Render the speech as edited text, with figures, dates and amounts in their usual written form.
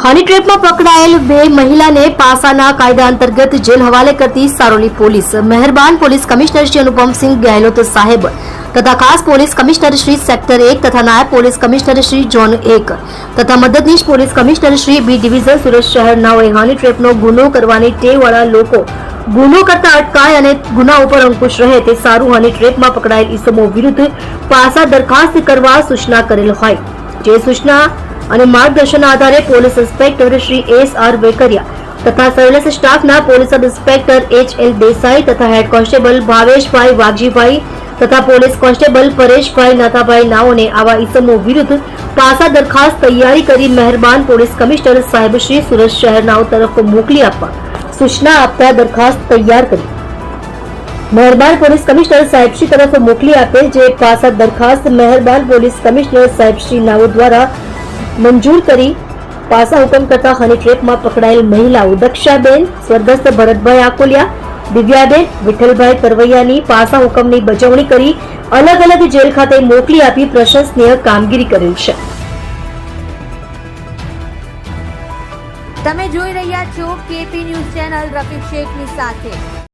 હની ટ્રેપમાં પકડાયેલ બે મહિલાને પાસાના કાયદા અંતર્ગત જેલ હવાલે કરતી સારોલી પોલીસ મહેરબાન પોલીસ કમિશનર શ્રી અનુપમસિંહ ગેહલોત સાહેબ તથા ખાસ પોલીસ કમિશનર શ્રી સેક્ટર 1 તથા નાયબ પોલીસ કમિશનર શ્રી ઝોન 1 તથા મદદનીશ police commissioner Shri B division Surat શહેરનાઓએ હની ટ્રેપનો ગુનો કરવાની ટેવવાળા લોકો ગુનો કરતા અટકાય અને ગુના ઉપર અંકુશ રહે તે સારું હની ટ્રેપમાં પકડાયેલ ઈસમો વિરુદ્ધ પાસા દરખાસ્ત કરવા સૂચના કરેલ હોય જે સૂચના અને માર્ગદર્શનના આધારે પોલીસ ઇન્સ્પેક્ટર શ્રી એસ.આર. વેકરિયા તથા સર્વેલન્સ સ્ટાફના પોલીસ સબ ઇન્સ્પેક્ટર એચ.એલ. દેસાઈ તથા હેડ કોન્સ્ટેબલ ભાવેશભાઈ વાઘજીભાઈ તથા પોલીસ કોન્સ્ટેબલ પરેશભાઈ નાથાભાઈ નાઓને આવા ઈસમો વિરુદ્ધ પાસા દરખાસ્ત તૈયારી કરી મહેરબાન પોલીસ કમિશનર સાહેબ શ્રી સુરત શહેરનાઓ તરફ મોકલી આપવા સૂચના આપતા દરખાસ્ત તૈયાર કરી મહેરબાન પોલીસ કમિશનર સાહેબશ્રી તરફ મોકલી આપેલ જે પાસા દરખાસ્ત મહેરબાન પોલીસ કમિશનર સાહેબશ્રી નાઓ દ્વારા મંજૂર કરી પાસા હુકમ કરતા હની ટ્રેપમાં પકડાયેલ મહિલાઓ દક્ષાબેન સ્વર્ગસ્થ ભરતભાઈ આકોલિયા દિવ્યાબેન વિઠ્ઠલભાઈ કરવૈયાની પાસા હુકમની બજવણી કરી અલગ અલગ જેલ ખાતે મોકલી આપી પ્રશંસનીય કામગીરી કરેલ છે. તમે જોઈ રહ્યા છો કેપી ન્યૂઝ ચેનલ રફીક શેખની સાથે.